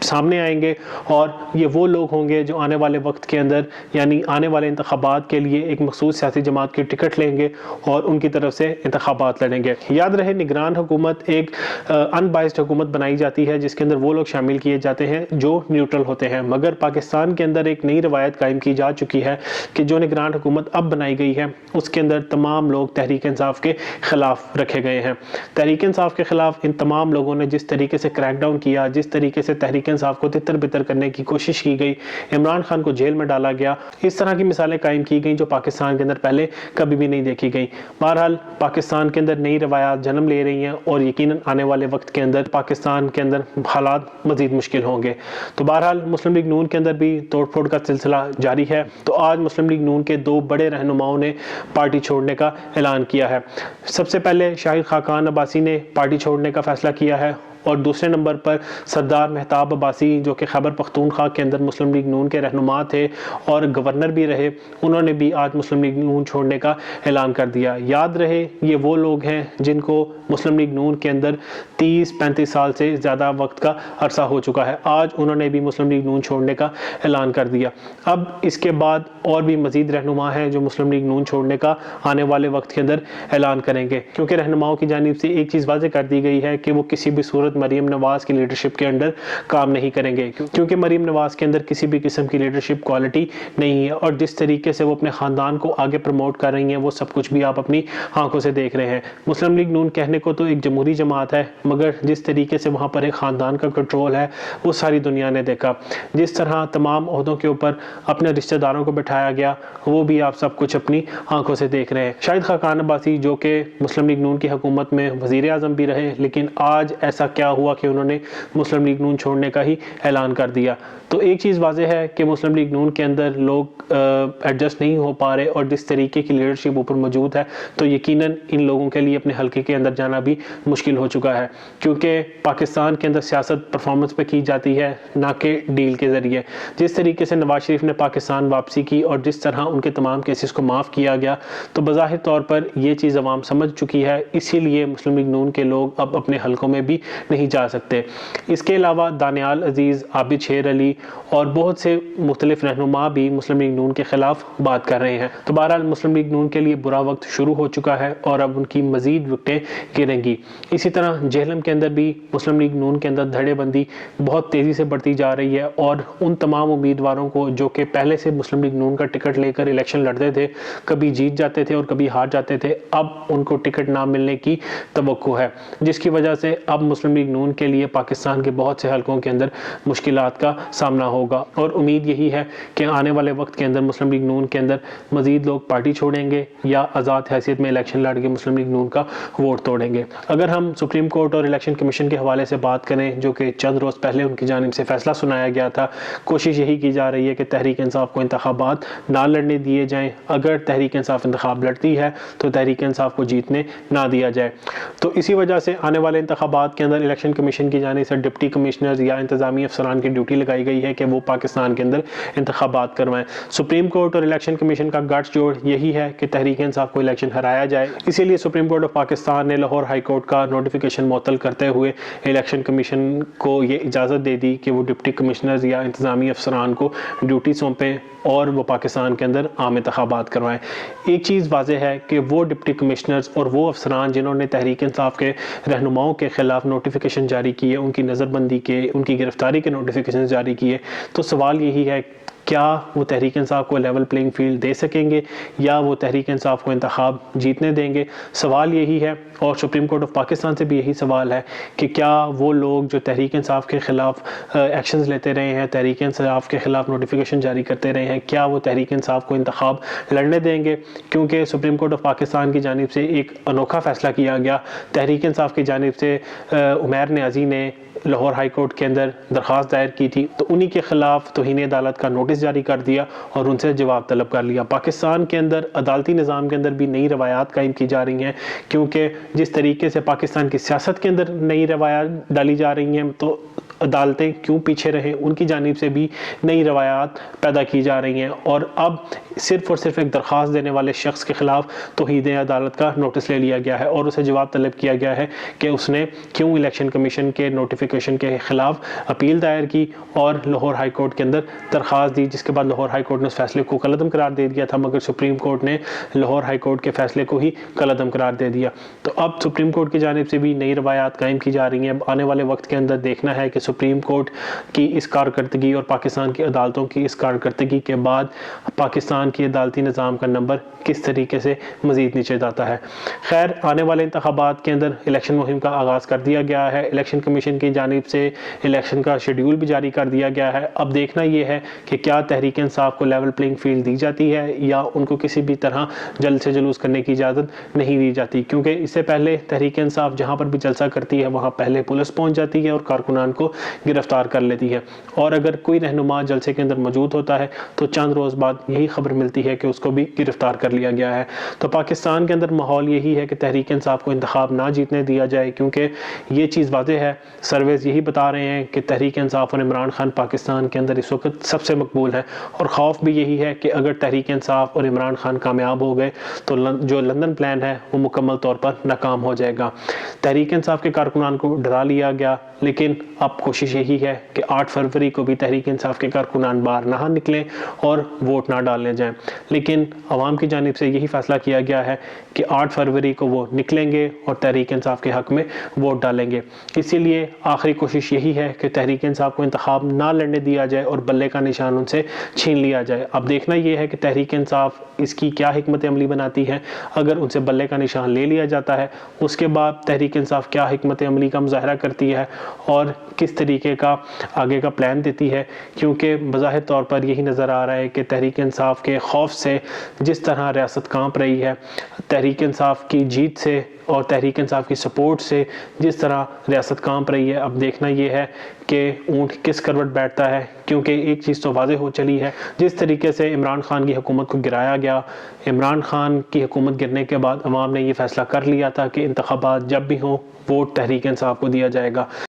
سامنے آئیں گے اور یہ وہ لوگ ہوں گے جو آنے والے وقت کے اندر یعنی آنے والے انتخابات کے لیے ایک مخصوص سیاسی جماعت کی ٹکٹ لیں گے اور ان کی طرف سے انتخابات لڑیں گے۔ یاد رہے نگران حکومت ایک ان بائسڈ حکومت بنائی جاتی ہے جس کے اندر وہ لوگ شامل کیے جاتے ہیں جو نیوٹرل ہوتے ہیں، مگر پاکستان کے اندر ایک نئی روایت قائم کی جا چکی ہے کہ جو نگران حکومت اب بنائی گئی ہے اس کے اندر تمام لوگ تحریک انصاف کے خلاف رکھے گئے ہیں۔ تحریک انصاف کے خلاف ان تمام لوگوں نے جس طریقے سے کریک ڈاؤن کیا، جس طریقے سے تحریک انصاف کو تتر بتر کرنے کی کوشش کی گئی، عمران خان کو جیل میں ڈالا گیا، اس طرح کی مثالیں قائم کی گئیں جو پاکستان کے اندر پہلے کبھی بھی نہیں دیکھی گئی۔ بہرحال پاکستان کے اندر نئی روایات جنم لے رہی ہیں اور یقیناً آنے والے وقت کے اندر پاکستان کے اندر حالات مزید مشکل ہوں گے۔ تو بہرحال مسلم لیگ نون کے اندر بھی توڑ پھوڑ کا سلسلہ جاری ہے۔ تو آج مسلم لیگ نون کے 2 بڑے رہنماؤں نے پارٹی چھوڑنے کا اعلان کیا ہے۔ سب سے پہلے شاہد خاقان عباسی نے پارٹی چھوڑنے کا فیصلہ کیا ہے اور دوسرے نمبر پر سردار مہتاب عباسی جو کہ خیبر پختونخوا کے اندر مسلم لیگ نون کے رہنما تھے اور گورنر بھی رہے، انہوں نے بھی آج مسلم لیگ نون چھوڑنے کا اعلان کر دیا۔ یاد رہے یہ وہ لوگ ہیں جن کو مسلم لیگ نون کے اندر 30-35 سال سے زیادہ وقت کا عرصہ ہو چکا ہے، آج انہوں نے بھی مسلم لیگ نون چھوڑنے کا اعلان کر دیا۔ اب اس کے بعد اور بھی مزید رہنما ہیں جو مسلم لیگ نون چھوڑنے کا آنے والے وقت کے اندر اعلان کریں گے، کیونکہ رہنماؤں کی جانب سے ایک چیز واضح کر دی گئی ہے کہ وہ کسی بھی صورت مریم نواز کی لیڈرشپ کے انڈر کام نہیں کریں گے، کیونکہ مریم نواز کے اندر کسی بھی قسم کی لیڈرشپ کوالٹی نہیں ہے اور جس طریقے سے وہ اپنے خاندان کو آگے پروموٹ کر رہی ہیں وہ سب کچھ بھی آپ اپنی آنکھوں سے دیکھ رہے ہیں۔ مسلم لیگ نون کہنے کو تو ایک جمہوری جماعت ہے، مگر جس طریقے سے وہاں پر ایک خاندان کا کنٹرول ہے وہ ساری دنیا نے دیکھا۔ جس طرح تمام عہدوں کے اوپر اپنے رشتہ داروں کو بٹھایا گیا وہ بھی آپ سب کچھ اپنی آنکھوں سے دیکھ رہے ہیں۔ شاہد خاقان عباسی جو کہ مسلم لیگ نون کی حکومت میں وزیر اعظم بھی رہے، لیکن آج ایسا کیا ہوا کہ انہوں نے مسلم لیگ نون چھوڑنے کا ہی اعلان کر دیا۔ تو ایک چیز واضح ہے کہ مسلم لیگ نون کے اندر لوگ ایڈجسٹ نہیں ہو پا رہے اور جس طریقے کی لیڈرشپ اوپر موجود ہے تو یقیناً ان لوگوں کے لیے اپنے حلقے کے اندر جانا بھی مشکل ہو چکا ہے، کیونکہ پاکستان کے اندر سیاست پرفارمنس پہ کی جاتی ہے نہ کہ ڈیل کے ذریعے۔ جس طریقے سے نواز شریف نے پاکستان واپسی کی اور جس طرح ان کے تمام کیسز کو معاف کیا گیا تو بظاہر طور پر یہ چیز عوام سمجھ چکی ہے، اسی لیے مسلم لیگ نون کے لوگ اب اپنے حلقوں میں بھی نہیں جا سکتے۔ اس کے علاوہ دانیال عزیز، عابد شیر علی اور بہت سے مختلف رہنما بھی مسلم لیگ نون کے خلاف بات کر رہے ہیں۔ تو بہرحال مسلم لیگ نون کے لیے برا وقت شروع ہو چکا ہے اور اب ان کی مزید وکٹیں گریں گی۔ اسی طرح جہلم کے اندر بھی مسلم لیگ نون کے اندر دھڑے بندی بہت تیزی سے بڑھتی جا رہی ہے اور ان تمام امیدواروں کو جو کہ پہلے سے مسلم لیگ نون کا ٹکٹ لے کر الیکشن لڑتے تھے، کبھی جیت جاتے تھے اور کبھی ہار جاتے تھے، اب ان کو ٹکٹ نہ ملنے کی توقع ہے، جس کی وجہ سے اب مسلم لیگ نون کے لیے پاکستان کے بہت سے حلقوں کے اندر مشکلات کا سامنا ہوگا اور امید یہی ہے کہ آنے والے وقت کے اندر مسلم لیگ نون کے اندر مزید لوگ پارٹی چھوڑیں گے یا آزاد حیثیت میں الیکشن لڑ کے مسلم لیگ نون کا ووٹ توڑیں گے۔ اگر ہم سپریم کورٹ اور الیکشن کمیشن کے حوالے سے بات کریں جو کہ چند روز پہلے ان کی جانب سے فیصلہ سنایا گیا تھا، کوشش یہی کی جا رہی ہے کہ تحریک انصاف کو انتخابات نہ لڑنے دیے جائیں، اگر تحریک انصاف انتخاب لڑتی ہے تو تحریک انصاف کو جیتنے نہ دیا جائے۔ تو اسی وجہ سے آنے والے انتخابات کے اندر الیکشن کمیشن کی جانب سے ڈپٹی کمشنرز یا انتظامی افسران کی ڈیوٹی لگائی گئی ہے کہ وہ پاکستان کے اندر انتخابات کروائیں۔ سپریم کورٹ اور الیکشن کمیشن کا گٹھ جوڑ یہی ہے کہ تحریک انصاف کو الیکشن ہرایا جائے، اسی لیے سپریم کورٹ آف پاکستان نے لاہور ہائی کورٹ کا نوٹیفیکیشن معطل کرتے ہوئے الیکشن کمیشن کو یہ اجازت دے دی کہ وہ ڈپٹی کمشنرز یا انتظامی افسران کو ڈیوٹی سونپیں اور وہ پاکستان کے اندر عام انتخابات کروائیں۔ ایک چیز واضح ہے کہ وہ ڈپٹی کمشنرز اور وہ افسران جنہوں نے تحریک انصاف کے رہنماؤں کے خلاف نوٹیفیکیشن جاری کیے، ان کی نظر بندی کے، ان کی گرفتاری کے نوٹیفیکیشن جاری کیے، تو سوال یہی ہے کیا وہ تحریک انصاف کو لیول پلینگ فیلڈ دے سکیں گے یا وہ تحریک انصاف کو انتخاب جیتنے دیں گے؟ سوال یہی ہے اور سپریم کورٹ آف پاکستان سے بھی یہی سوال ہے کہ کیا وہ لوگ جو تحریک انصاف کے خلاف ایکشنز لیتے رہے ہیں، تحریک انصاف کے خلاف نوٹیفیکیشن جاری کرتے رہے ہیں، کیا وہ تحریک انصاف کو انتخاب لڑنے دیں گے؟ کیونکہ سپریم کورٹ آف پاکستان کی جانب سے ایک انوکھا فیصلہ کیا گیا، تحریک انصاف کی جانب سے عمیر نیازی نے لاہور ہائی کورٹ کے اندر درخواست دائر کی تھی تو انہی کے خلاف توہین عدالت کا نوٹس جاری کر دیا اور ان سے جواب طلب کر لیا۔ پاکستان کے اندر عدالتی نظام کے اندر بھی نئی روایات قائم کی جا رہی ہیں، کیونکہ جس طریقے سے پاکستان کی سیاست کے اندر نئی روایات ڈالی جا رہی ہیں تو عدالتیں کیوں پیچھے رہیں، ان کی جانب سے بھی نئی روایات پیدا کی جا رہی ہیں، اور اب صرف اور صرف ایک درخواست دینے والے شخص کے خلاف توحید عدالت کا نوٹس لے لیا گیا ہے اور اسے جواب طلب کیا گیا ہے کہ اس نے کیوں الیکشن کمیشن کے نوٹیفیکیشن کے خلاف اپیل دائر کی اور لاہور ہائی کورٹ کے اندر درخواست دی، جس کے بعد لاہور ہائی کورٹ نے اس فیصلے کو کالعدم قرار دے دیا تھا، مگر سپریم کورٹ نے لاہور ہائی کورٹ کے فیصلے کو ہی کالعدم قرار دے دیا۔ تو اب سپریم کورٹ کی جانب سے بھی نئی روایات قائم کی جا رہی ہیں۔ اب آنے والے وقت کے اندر دیکھنا ہے کہ سپریم کورٹ کی اس کارکردگی اور پاکستان کی عدالتوں کی اس کارکردگی کے بعد پاکستان کی عدالتی نظام کا نمبر کس طریقے سے مزید نیچے جاتا ہے۔ خیر، آنے والے انتخابات کے اندر الیکشن مہم کا آغاز کر دیا گیا ہے، الیکشن کمیشن کی جانب سے الیکشن کا شیڈیول بھی جاری کر دیا گیا ہے۔ اب دیکھنا یہ ہے کہ کیا تحریک انصاف کو لیول پلینگ فیلڈ دی جاتی ہے یا ان کو کسی بھی طرح جلد سے جلوس کرنے کی اجازت نہیں دی جاتی، کیونکہ اس سے پہلے تحریک انصاف جہاں پر بھی جلسہ کرتی ہے وہاں پہلے پولیس پہنچ جاتی ہے اور کارکنان کو گرفتار کر لیتی ہے، اور اگر کوئی رہنما جلسے کے اندر موجود ہوتا ہے تو چند روز بعد یہی خبر ملتی ہے کہ اس کو بھی گرفتار کر لیا گیا ہے۔ تو پاکستان کے اندر ماحول یہی ہے کہ تحریک انصاف کو انتخاب نہ جیتنے دیا جائے، کیونکہ یہ چیز واضح ہے، سرویز یہی بتا رہے ہیں کہ تحریک انصاف اور عمران خان پاکستان کے اندر اس وقت سب سے مقبول ہے، اور خوف بھی یہی ہے کہ اگر تحریک انصاف اور عمران خان کامیاب ہو گئے تو جو لندن پلان ہے وہ مکمل طور پر ناکام ہو جائے گا۔ تحریک انصاف کے کارکنان کو ڈرا لیا گیا، لیکن اب کوشش یہی ہے کہ 8 فروری کو بھی تحریک انصاف کے کارکنان باہر نہ نکلیں اور ووٹ نہ ڈالنے جائیں، لیکن عوام کی جانب سے یہی فیصلہ کیا گیا ہے کہ 8 فروری کو وہ نکلیں گے اور تحریک انصاف کے حق میں ووٹ ڈالیں گے۔ اسی لیے آخری کوشش یہی ہے کہ تحریک انصاف کو انتخاب نہ لڑنے دیا جائے اور بلے کا نشان ان سے چھین لیا جائے۔ اب دیکھنا یہ ہے کہ تحریک انصاف اس کی کیا حکمت عملی بناتی ہے۔ اگر ان سے بلے کا نشان لے لیا جاتا ہے، اس کے بعد تحریک انصاف کیا حکمت عملی کا مظاہرہ کرتی ہے اور کس طریقے کا آگے کا پلان دیتی ہے، کیونکہ بظاہر طور پر یہی نظر آ رہا ہے کہ تحریک انصاف کے خوف سے جس طرح ریاست کانپ رہی ہے، تحریک انصاف کی جیت سے اور تحریک انصاف کی سپورٹ سے جس طرح ریاست کانپ رہی ہے، اب دیکھنا یہ ہے کہ اونٹ کس کروٹ بیٹھتا ہے، کیونکہ ایک چیز تو واضح ہو چلی ہے، جس طریقے سے عمران خان کی حکومت کو گرایا گیا، عمران خان کی حکومت گرنے کے بعد عوام نے یہ فیصلہ کر لیا تھا کہ انتخابات جب بھی ہوں ووٹ تحریک انصاف کو دیا جائے گا۔